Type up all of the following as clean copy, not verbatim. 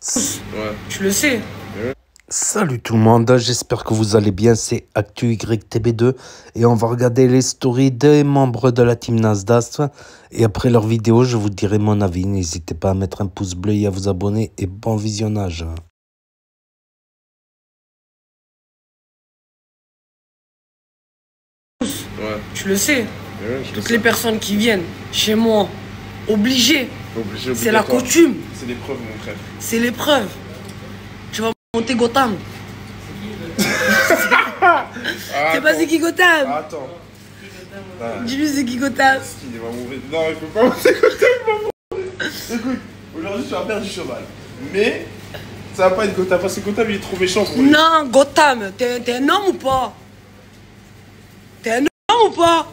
Ouais. Tu le sais. Salut tout le monde, j'espère que vous allez bien, c'est ActuYTB2 et on va regarder les stories des membres de la team Nasdaq et après leur vidéo je vous dirai mon avis, n'hésitez pas à mettre un pouce bleu et à vous abonner et bon visionnage. Ouais. Tu le sais. Ouais, Toutes les personnes qui viennent chez moi, obligées. C'est la coutume. C'est l'épreuve, mon frère. C'est l'épreuve. Tu vas monter Gotham. C'est pas c'est qui Gotham. Attends. Dis-lui c'est qui Gotham. Il va mourir. Non, il faut pas monter Gotham. Écoute, aujourd'hui tu vas perdre du cheval. Mais ça va pas être Gotham parce que Gotham il est trop méchant pour lui. Non, Gotham, t'es un homme ou pas? T'es un homme ou pas?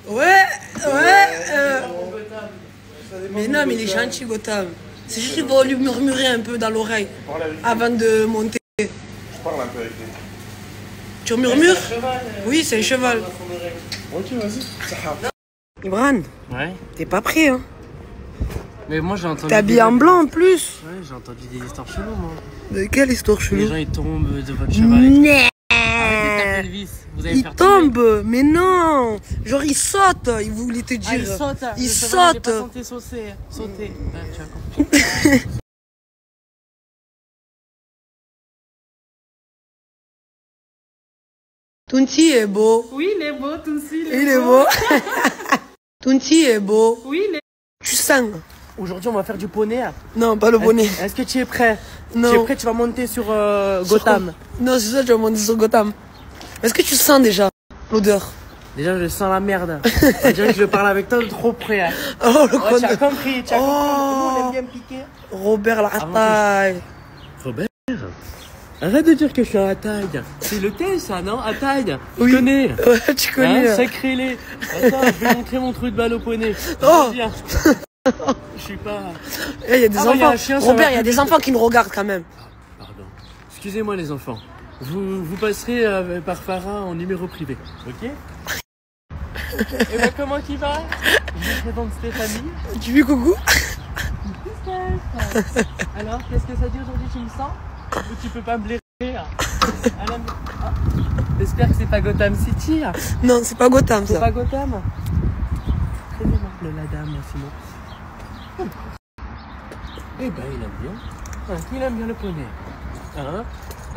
Ouais. Mais non, mais il est gentil, Gotham. C'est juste qu'il faut lui murmurer un peu dans l'oreille avant de monter. Je parle un peu avec lui. Tu murmures? Oui, c'est un cheval. Ok, vas-y. Ibran, Ouais. t'es pas prêt, hein? Mais moi j'ai entendu. T'es habillé en blanc en plus. Ouais, j'ai entendu des histoires cheloues, moi. De quelle histoire Les chelou? gens ils tombent de votre cheval et tout. Nee. Arrêtez de taper le vis. Vous allez Il faire tomber. tombe, mais non. Genre il saute, il voulait te dire. Ah, il saute. Il Le cheval, il est saute. pas censé sauter. Ouais, tu as compris. Tunti est beau. Oui, il est beau, Tounsi. Il est beau. Tunti est beau. Oui, il est. Tu sens? Aujourd'hui, on va faire du poney. Non, pas le bonnet. Est-ce que tu es prêt? Non. Tu es prêt? Tu vas monter sur Gotham. Non, c'est ça, tu vas monter sur Gotham. Est-ce que tu sens déjà l'odeur? Déjà, je sens la merde. On dirait que je parle avec toi de trop près. Oh, le Ouais, tu as con. compris. Tu as compris. Nous, on aime bien me piquer. Robert Lataille. Robert, arrête de dire que je suis à taille. C'est le tel, ça, non? À taille. Oui. Tu connais. Ouais, tu connais. Hein, sacré-les. Attends, je vais montrer mon trou de balle au poney. Oh. Viens. Je suis pas. Il y a des Ah, bah, y a enfants. un chien, ça Robert, va il y a plus des enfants qui nous regardent quand même. Pardon. Excusez-moi, les enfants. Vous passerez par Farah en numéro privé. Ok? Et bah, comment tu vas? Je vous présente Stéphanie. Tu dis coucou? Alors, qu'est-ce que ça dit aujourd'hui? Tu me sens? Ou tu peux pas me blairer? J'espère que c'est pas Gotham City. Non, c'est pas Gotham C'est ça. pas Gotham? Très aimable la dame, sinon. Eh ben, il aime bien. Hein, il aime bien le poney. Hein?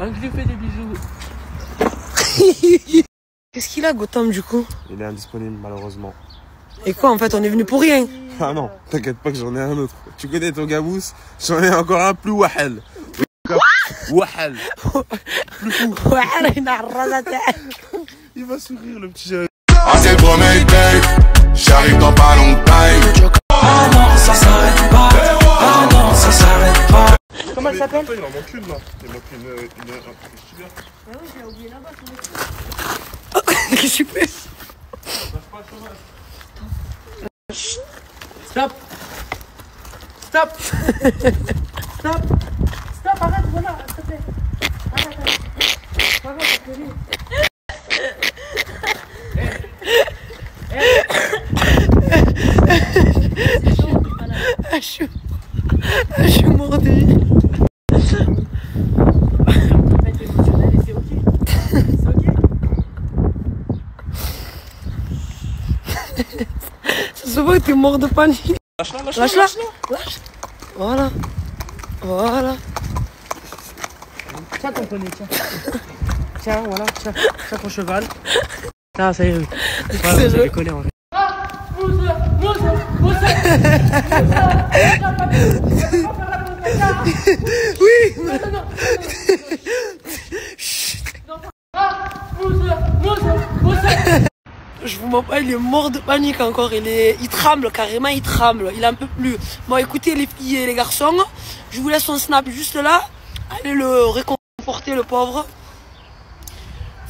Hein, je lui fais des bisous. Qu'est-ce qu'il a Gotham du coup? Il est indisponible malheureusement. Et quoi en fait, on est venu pour rien. Ah non, t'inquiète pas que j'en ai un autre. Tu connais ton gabous? J'en ai encore un plus wahal. Wahal. Plus fou. Il va sourire le petit jeune. Ah c'est le premier take, j'arrive dans pas longtemps. Ah non ça s'arrête pas, ah non ça s'arrête pas. Comment elle s'appelle? Il en manque une là. Il manque une. Ah oui, j'ai oublié là-bas. Qu'est-ce que tu fais? Stop! Stop! Stop! Stop, arrête, voilà, s'il te plaît. Arrête. Arrête, s'il te plaît. Je suis mort de rire. Être émotionnel et c'est ok. C'est ok. Ça se voit que t'es mort de panique. Lâche-la. Voilà. Tiens ton poney, tiens. Tiens, voilà, tiens ton cheval. Ah, ça y est. Voilà, vous avez collé en vrai. Oui. Je vous mens pas, il est mort de panique encore. Il tremble carrément, il tremble. Il en peut plus. Bon, écoutez les filles et les garçons, je vous laisse son snap juste là. Allez le réconforter, le pauvre.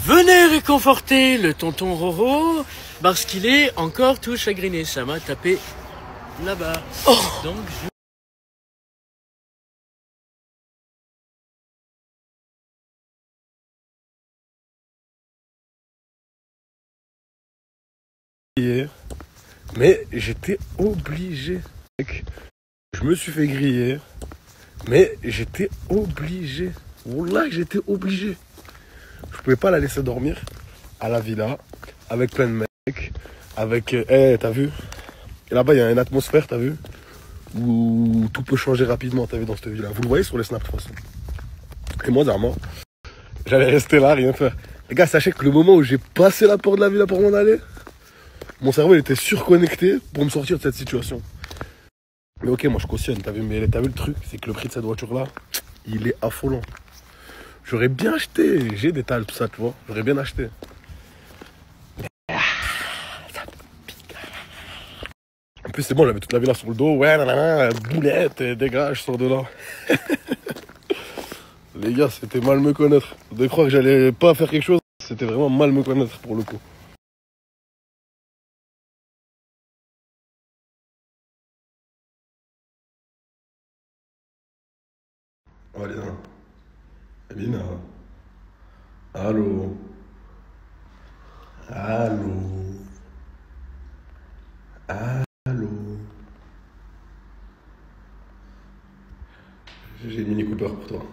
Venez réconforter le tonton Roro parce qu'il est encore tout chagriné. Ça m'a tapé là-bas. Oh. Donc Hier, mais j'étais obligé. Je me suis fait griller. Mais j'étais obligé. Wallah, j'étais obligé. Je pouvais pas la laisser dormir à la villa, avec plein de mecs, avec... t'as vu? Et là-bas, il y a une atmosphère, t'as vu? Où tout peut changer rapidement, t'as vu, dans cette villa. Vous le voyez sur les snaps, de toute façon. Et moi, dernièrement, j'allais rester là, rien faire. Les gars, sachez que le moment où j'ai passé la porte de la villa pour m'en aller, mon cerveau, il était surconnecté pour me sortir de cette situation. Mais ok, moi je cautionne, t'as vu, mais t'as vu le truc, c'est que le prix de cette voiture-là, il est affolant. J'aurais bien acheté, j'ai des tales, tout ça, tu vois, j'aurais bien acheté. Ça me pique. En plus, c'est bon, j'avais toute la villa sur le dos, ouais, nanana, boulette, dégage, je sors de là. Les gars, c'était mal me connaître. De croire que j'allais pas faire quelque chose, c'était vraiment mal me connaître pour le coup. Valina. Valina. Allô. Allô. Allô. J'ai une Mini Cooper pour toi.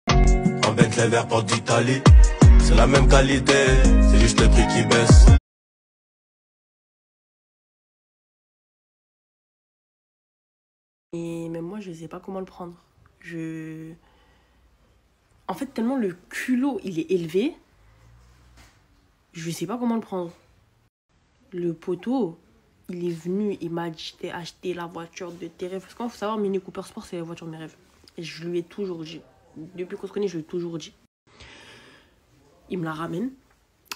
Un Bentley vert porte d'Italie. C'est la même qualité, c'est juste le prix qui baisse. Et même moi, je sais pas comment le prendre. En fait, tellement le culot, il est élevé, je sais pas comment le prendre. Le poteau, il est venu, il m'a dit acheter la voiture de tes rêves. Parce qu'il faut savoir, Mini Cooper Sport, c'est la voiture de mes rêves. Et je lui ai toujours dit. Depuis qu'on se connaît, je lui ai toujours dit. Il me la ramène.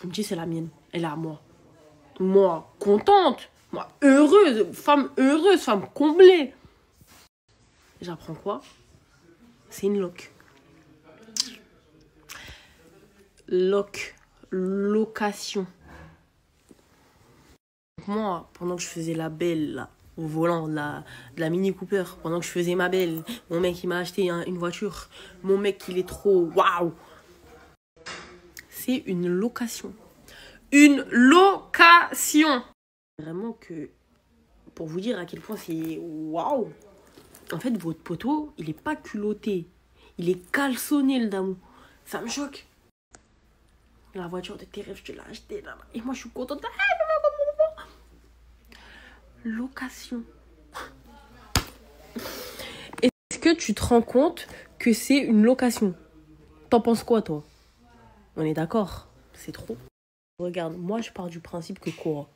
Il me dit, c'est la mienne. Elle est à moi. Moi, contente. Moi, heureuse, femme comblée. J'apprends quoi? C'est une location. Moi, pendant que je faisais la belle, là, au volant de la Mini Cooper, pendant que je faisais ma belle, mon mec, il m'a acheté une voiture. Mon mec, il est trop... Waouh! C'est une location. Une location! Vraiment que... Pour vous dire à quel point c'est... Waouh! En fait, votre poteau, il est pas culotté. Il est caleçonné, le damou. Ça me choque. La voiture de tes rêves, je te l'ai achetée là. Et moi, je suis contente. Location. Est-ce que tu te rends compte que c'est une location? T'en penses quoi, toi? On est d'accord? C'est trop. Regarde, moi, je pars du principe que quoi?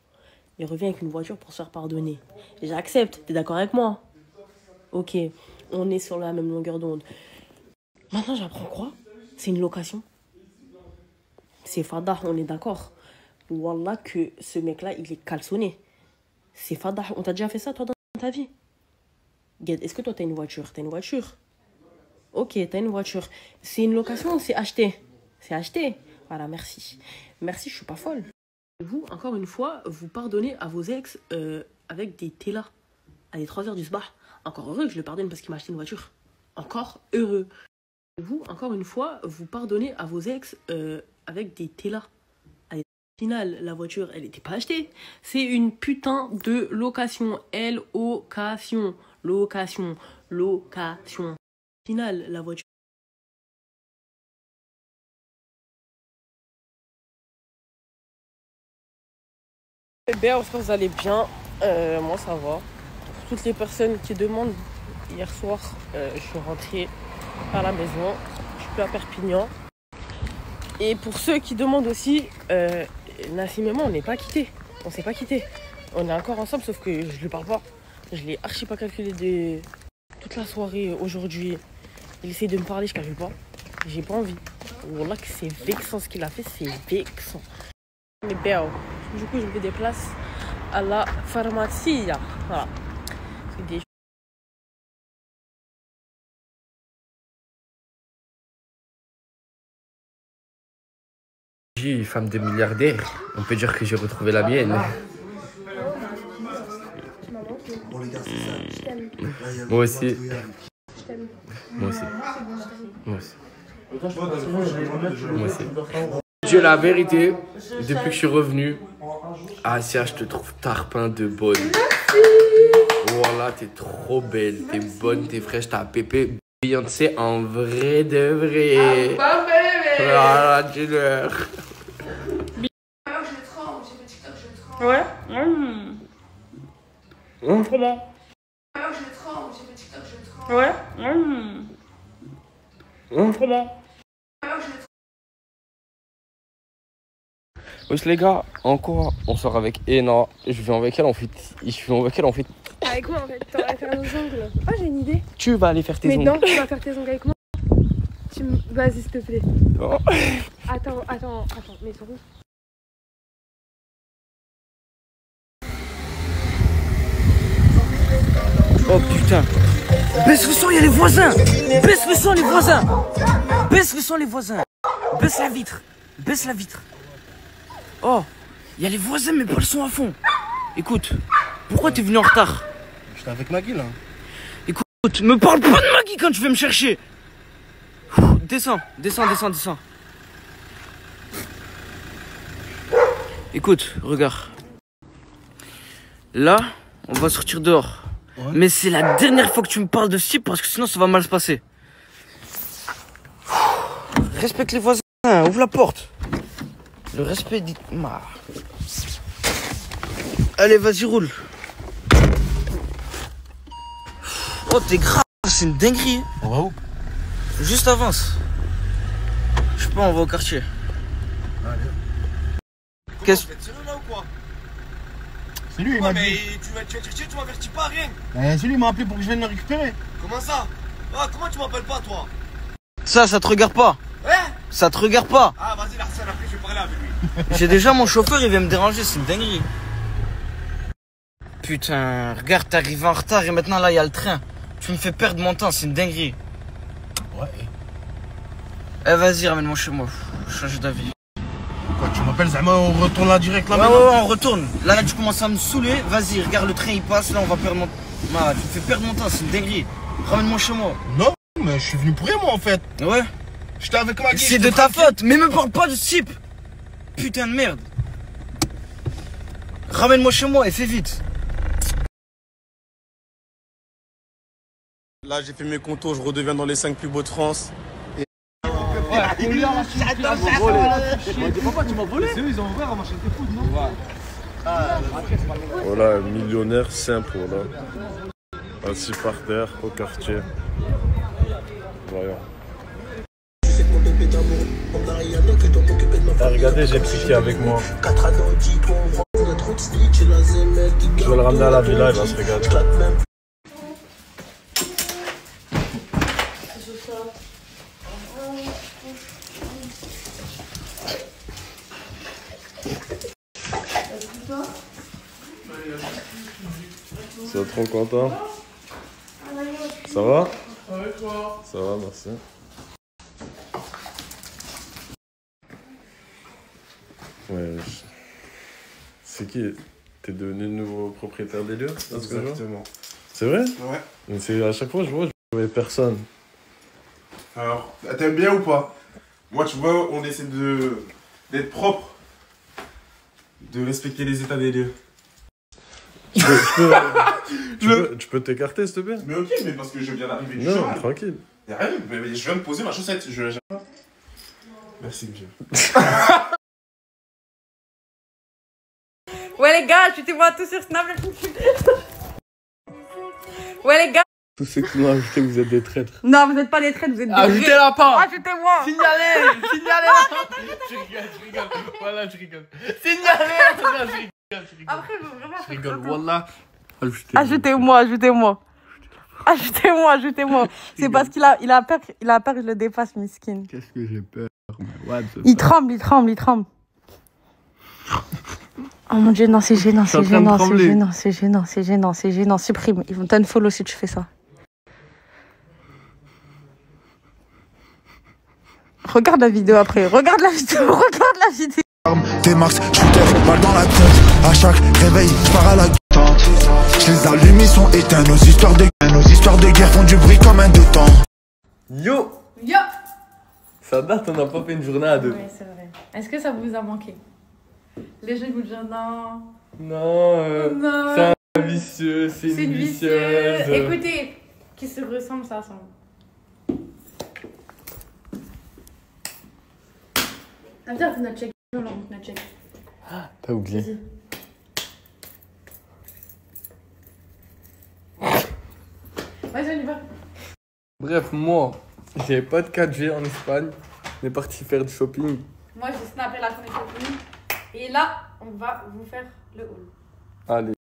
Il revient avec une voiture pour se faire pardonner. J'accepte. T'es d'accord avec moi? Ok, on est sur la même longueur d'onde. Maintenant, j'apprends quoi? C'est une location. C'est Fada, on est d'accord. Wallah que ce mec-là, il est caleçonné. C'est Fada. On t'a déjà fait ça, toi, dans ta vie? Est-ce que toi, t'as une voiture? T'as une voiture? Ok, t'as une voiture. C'est une location ou c'est acheté? C'est acheté. Voilà, merci. Merci, je suis pas folle. Vous, encore une fois, vous pardonnez à vos ex avec des télas à les 3h du soir. Encore heureux que je le pardonne parce qu'il m'a acheté une voiture. Encore heureux. Vous, encore une fois, vous pardonnez à vos ex avec des télas. Au final, la voiture, elle n'était pas achetée. C'est une putain de location. Location. Location. Location. Au final, la voiture... Eh bien, j'espère que vous allez bien. Moi, ça va. Pour toutes les personnes qui demandent, hier soir, je suis rentrée à la maison. Je suis plus à Perpignan. Et pour ceux qui demandent aussi, Nassim et moi, on n'est pas quittés. On s'est pas quittés. On est encore ensemble, sauf que je lui parle pas. Je l'ai archi pas calculé toute la soirée aujourd'hui. Il essaie de me parler, je calcule pas. J'ai pas envie. Wallah que c'est vexant ce qu'il a fait, c'est vexant. Mais bien, du coup, je me déplace à la pharmacie. Voilà. Femme de milliardaire, on peut dire que j'ai retrouvé la mienne. Moi aussi. Moi aussi. Moi aussi. Moi aussi. Dieu, la vérité, depuis que je suis revenu, Asia, je te trouve tarpin de bonne. Waouh. Lola, t'es trop belle, t'es bonne, t'es fraîche, t'as pépé. Beyoncé en vrai de vrai. Pas bébé. Voilà, dis-leur. Alors je tremble, j'ai fait TikTok, je tremble. Ouais. Trop bon. Alors je tremble, j'ai fait TikTok, je tremble. Ouais. Trop bon. Alors je Wesh les gars, en quoi on sort avec Ena? Je vais avec elle en fait. Avec moi en fait, t'auras à faire nos ongles. Oh j'ai une idée. Tu vas aller faire tes Mais ongles. non, tu vas faire tes ongles avec moi. Vas-y s'il te plaît. Non. Attends, mais sur où? Oh putain. Baisse le son, il y a les voisins. Baisse le son, les voisins. Baisse le son, les voisins. Baisse la vitre. Baisse la vitre. Oh, il y a les voisins, mais pas le son à fond. Écoute, pourquoi t'es venu en retard? J'étais avec Maggie là. Écoute, me parle pas de Maggie quand tu veux me chercher. Descends. Écoute, regarde. Là, on va sortir dehors. Ouais. Mais c'est la dernière fois que tu me parles de ce type parce que sinon ça va mal se passer. Respecte les voisins, ouvre la porte. Le respect dit... Allez, vas-y, roule. Oh, t'es grave, c'est une dinguerie. On va où? Juste avance. Je sais pas, on va au quartier. Allez. Qu'est-ce que... C'est lui, il m'a dit. Tu vas chercher, tu m'avertis pas, rien. C'est lui, il m'a appelé pour que je vienne le récupérer. Comment ça? Ah, comment tu m'appelles pas, toi? Ça te regarde pas. Hein? Ça te regarde pas. Ah, vas-y, Larsen, après, je vais parler avec lui. J'ai déjà mon chauffeur, il vient me déranger, c'est une dinguerie. Putain, regarde, t'es arrivé en retard et maintenant là, il y a le train. Tu me fais perdre mon temps, c'est une dinguerie. Ouais. Eh, vas-y, ramène-moi chez moi. Change d'avis. Quoi, tu m'appelles Zama, on retourne là direct là Ouais, maintenant? on retourne. Là, tu commences à me saouler. Vas-y, regarde, le train il passe. Là, on va perdre mon... tu me fais perdre mon temps, c'est une dinguerie. Ramène-moi chez moi. Non, mais je suis venu pour rien, moi en fait. Ouais. J'étais avec Maggie. C'est de ta faute, mais me parle pas de ce type. Putain de merde. Ramène-moi chez moi et fais vite. Là, j'ai fait mes contours, je redeviens dans les 5 plus beaux de France. Papa, tu m'as volé. C'est eux, ils ont ouvert en machin de foot, non? Voilà, un millionnaire simple, là. Assis par terre, au quartier. Voyons. Ah, regardez, j'ai Psyché avec moi. Je vais le ramener à la villa, il va se regarder. Ça va, trop content? Ça va? Ça va, merci. Ouais. C'est qui? T'es devenu le nouveau propriétaire des lieux? Exactement. C'est vrai? Ouais. Mais c'est à chaque fois je voyais personne. Alors, t'aimes bien ou pas? Moi, tu vois, on essaie d'être propre, de respecter les états des lieux. Tu peux t'écarter, s'il te plaît? Mais ok, mais parce que je viens d'arriver du Non, cheval. tranquille. Y'a rien, mais je viens de poser ma chaussette. Merci, monsieur. Ouais les gars, ajoutez-moi tous sur Snap. Ouais les gars. Tous ceux qui m'ont ajouté, vous êtes des traîtres. Non, vous n'êtes pas des traîtres, vous êtes des... Ajoutez-la pas. Ajoutez-moi. Signalez. Je rigole. Voilà, je rigole. Signalez. Après, je veux vraiment... Je rigole, wallah. Ajoutez-moi. C'est parce qu'il a peur que je le dépasse, miskin. Qu'est-ce que j'ai peur? Il tremble. Oh mon Dieu, non, c'est gênant. Supprime. Ils vont t'unfollow si tu fais ça. Regarde la vidéo après. Regarde la vidéo. T'es max, shooter, balle dans la tête. À chaque réveil, je pars à la tente. Je les allume, ils sont éteints. Nos histoires de guerre font du bruit comme un deux temps. Yo. Ça date, on n'a pas fait une journée à deux. Oui, c'est vrai. Est-ce que ça vous a manqué? Les gens vous disent non. Non, Non. c'est Vicieux, c'est C'est une une vicieuse. vicieuse. Écoutez, qui se ressemble, ça ressemble. Attends, on a check. Non, on a check. T'as oublié. Vas-y. Vas-y, on y va. Bref, moi, j'avais pas de 4G en Espagne. On est parti faire du shopping. Moi, j'ai snappé la connexion. Et là, on va vous faire le haul. Allez.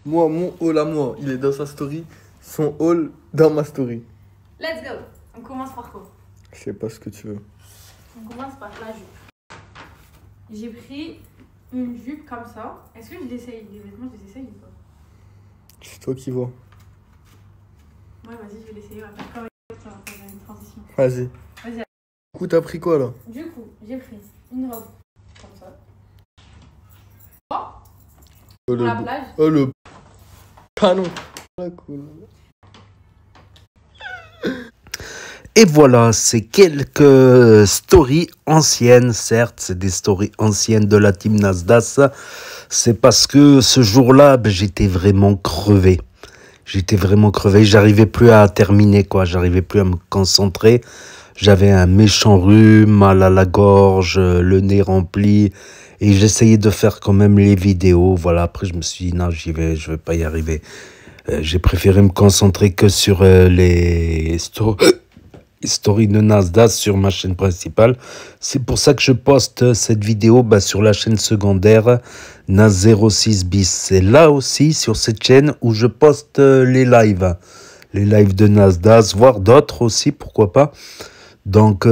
Moi, mon haul à moi, il est dans sa story. Son haul dans ma story. Let's go. On commence par quoi? Je sais pas ce que tu veux. On commence par la jupe. J'ai pris une jupe comme ça. Est-ce que je l'essaye? Les vêtements, je les essaye ou pas? C'est toi qui vois. Ouais, vas-y, je vais l'essayer. On va faire comme ça, on va faire une transition. Vas-y. Vas-y. Du coup, t'as pris quoi là? Du coup, j'ai pris une robe comme ça. Oh, pour la plage. Oh le canon. Ah, cool. Et voilà, c'est quelques stories anciennes, certes, c'est des stories anciennes de la team Nasdaq. C'est parce que ce jour-là, j'étais vraiment crevé. J'arrivais plus à terminer, quoi. J'arrivais plus à me concentrer. J'avais un méchant rhume, mal à la gorge, le nez rempli. Et j'essayais de faire quand même les vidéos. Voilà, après je me suis dit, non, je vais pas y arriver. J'ai préféré me concentrer que sur les stories de Nasdaq sur ma chaîne principale. C'est pour ça que je poste cette vidéo sur la chaîne secondaire Nas06 bis. C'est là aussi sur cette chaîne où je poste les lives de Nasdaq, voire d'autres aussi, pourquoi pas. Donc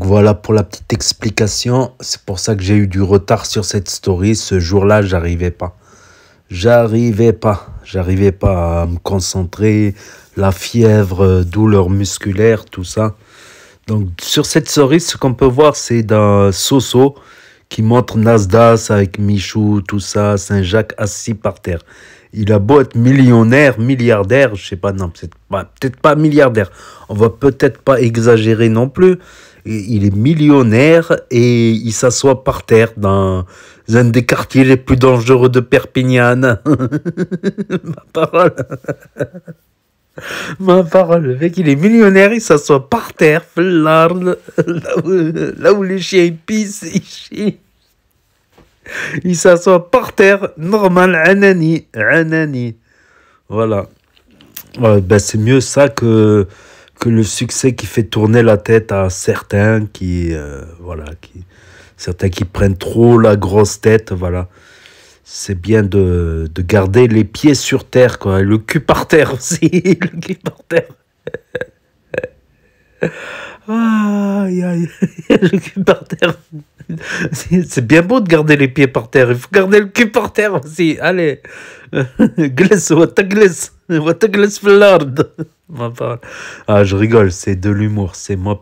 voilà pour la petite explication. C'est pour ça que j'ai eu du retard sur cette story. Ce jour-là, j'arrivais pas à me concentrer. La fièvre, douleur musculaire, tout ça. Donc sur cette story, ce qu'on peut voir, c'est d'un Soso qui montre Nasdaq avec Michou, tout ça, Saint-Jacques assis par terre. Il a beau être millionnaire, milliardaire, je sais pas, non, peut-être pas milliardaire. On va peut-être pas exagérer non plus. Il est millionnaire et il s'assoit par terre dans un des quartiers les plus dangereux de Perpignan. Ma parole, le mec il est millionnaire, il s'assoit par terre, là où les chiens pissent, ils chient. Il s'assoit par terre, normal, anani. Voilà. C'est mieux ça que le succès qui fait tourner la tête à certains certains qui prennent trop la grosse tête, voilà. C'est bien de garder les pieds sur terre, quoi. Le cul par terre aussi. Le cul par terre. Aïe. Le cul par terre. C'est bien beau de garder les pieds par terre. Il faut garder le cul par terre aussi. Allez. Glisse, glisse flard. Je rigole, c'est de l'humour. C'est mon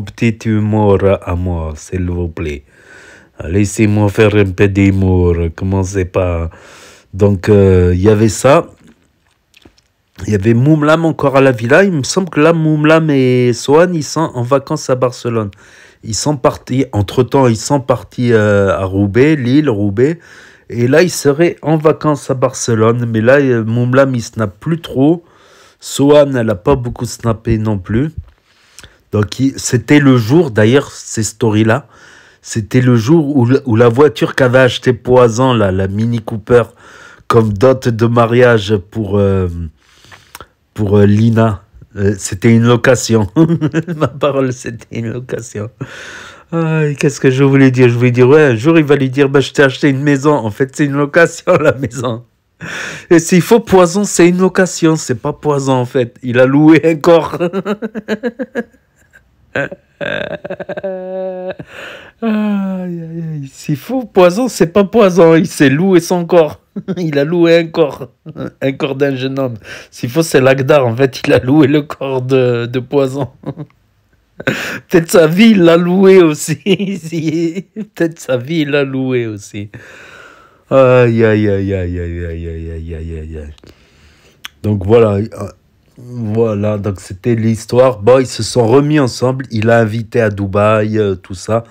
petit humour à moi, s'il vous plaît. Laissez-moi faire un peu d'humour, commencez pas. Donc, il y avait ça. Il y avait Moumlam encore à la villa. Il me semble que là, Moumlam et Sohan, ils sont en vacances à Barcelone. Ils sont partis, entre-temps, ils sont partis à Roubaix, Lille, Roubaix. Et là, ils seraient en vacances à Barcelone. Mais là, Moumlam, il snappe plus trop. Sohan, elle n'a pas beaucoup snappé non plus. Donc, c'était le jour, d'ailleurs, ces stories-là, c'était le jour où la voiture qu'avait acheté Poison, là, la Mini Cooper, comme dot de mariage pour Lina, c'était une location. Ma parole, c'était une location. Qu'est-ce que je voulais dire? Je voulais dire, ouais, un jour, il va lui dire, je t'ai acheté une maison. En fait, c'est une location, la maison. Et s'il faut Poison, c'est une location. C'est pas Poison, en fait. Il a loué un corps. S'il faut Poison, c'est pas Poison. Il s'est loué son corps. Il a loué un corps d'un jeune homme. S'il faut, c'est Lagdar. En fait, il a loué le corps de Poison. Peut-être sa vie, il l'a loué aussi. Peut-être sa vie, il l'a loué aussi. Aïe. Donc voilà. Voilà, donc c'était l'histoire. Bon, ils se sont remis ensemble. Il a invité à Dubaï, tout ça.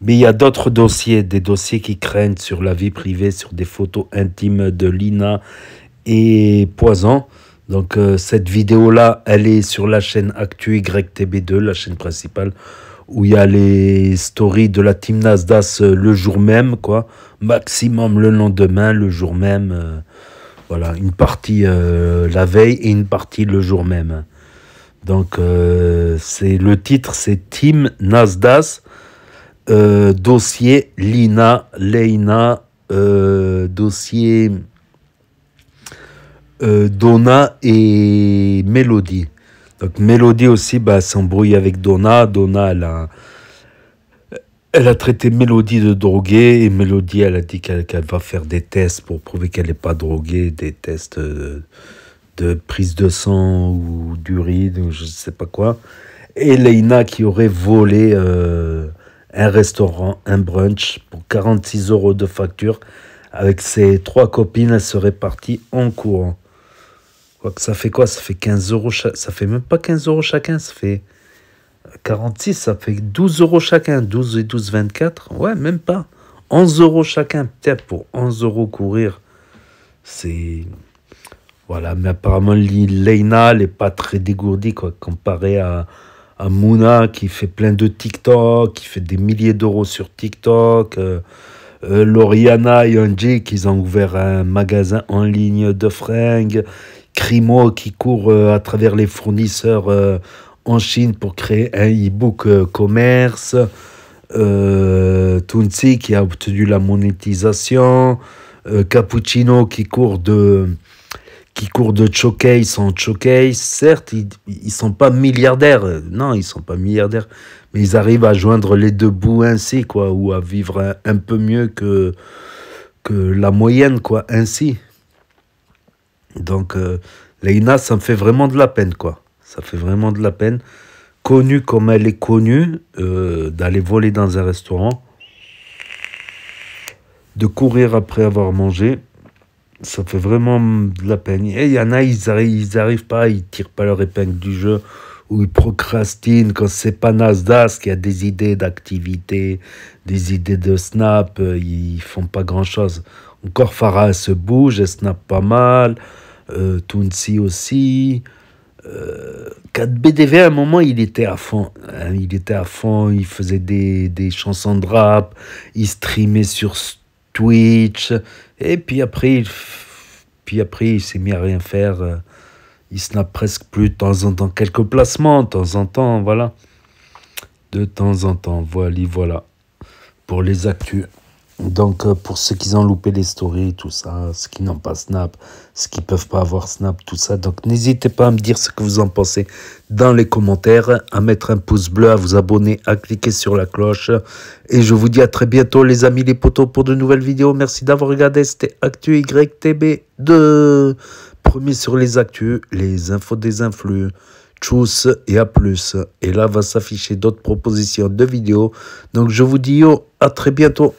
Mais il y a d'autres dossiers, des dossiers qui craignent sur la vie privée, sur des photos intimes de Lina et Poison. Donc cette vidéo-là, elle est sur la chaîne Actu YTB2, la chaîne principale, où il y a les stories de la team Nasdaq le jour même, quoi. Maximum le lendemain, le jour même. Voilà, une partie la veille et une partie le jour même. Donc le titre, c'est Team Nasdaq, dossier Lina, Leina, dossier Donna et Mélodie. Donc Mélodie aussi s'embrouille avec Donna. Donna, elle a traité Mélodie de droguée et Mélodie, elle a dit qu'elle va faire des tests pour prouver qu'elle n'est pas droguée, des tests de prise de sang ou d'urine ou je ne sais pas quoi. Et Leina qui aurait volé un restaurant, un brunch pour 46 € de facture. Avec ses 3 copines, elle serait partie en courant. Ça fait quoi? Ça fait 15 €, ça fait même pas 15 € chacun, ça fait 46, ça fait 12 € chacun, 12 et 12, 24, ouais, même pas. 11 € chacun, peut-être pour 11 € courir, c'est... Voilà, mais apparemment, Leina, elle n'est pas très dégourdie, quoi, comparé à Mouna, qui fait plein de TikTok, qui fait des milliers d'euros sur TikTok, Loriana et Angie, qui ont ouvert un magasin en ligne de fringues, Crimo qui court à travers les fournisseurs en Chine pour créer un e-book commerce, Tunsi qui a obtenu la monétisation, Cappuccino qui court de showcase en showcase. Certes, ils sont pas milliardaires, non, ils sont pas milliardaires, mais ils arrivent à joindre les deux bouts ainsi, quoi, ou à vivre un peu mieux que la moyenne, quoi, ainsi. Donc, Leina, ça me fait vraiment de la peine, quoi. Ça fait vraiment de la peine. Connue comme elle est connue, d'aller voler dans un restaurant, de courir après avoir mangé, ça fait vraiment de la peine. Et il y en a, ils arrivent pas, ils tirent pas leur épingle du jeu, ou ils procrastinent quand c'est pas Nasdaq, qui a des idées d'activité, des idées de snap, ils font pas grand-chose. Encore Farah se bouge, elle snap pas mal. Tunsi aussi. 4BDV, à un moment, il était à fond. Hein, il faisait des chansons de rap, il streamait sur Twitch. Et puis après, il s'est mis à rien faire. Il snap presque plus, de temps en temps, quelques placements, de temps en temps, voilà. De temps en temps, voilà. Pour les actus. Donc, pour ceux qui ont loupé les stories, tout ça, ceux qui n'ont pas Snap, ceux qui ne peuvent pas avoir Snap, tout ça. Donc, n'hésitez pas à me dire ce que vous en pensez dans les commentaires, à mettre un pouce bleu, à vous abonner, à cliquer sur la cloche. Et je vous dis à très bientôt, les amis, les potos, pour de nouvelles vidéos. Merci d'avoir regardé. C'était Actu YTB2. Premier sur les actus, les infos des influx. Tchuss et à plus. Et là, va s'afficher d'autres propositions de vidéos. Donc, je vous dis à très bientôt.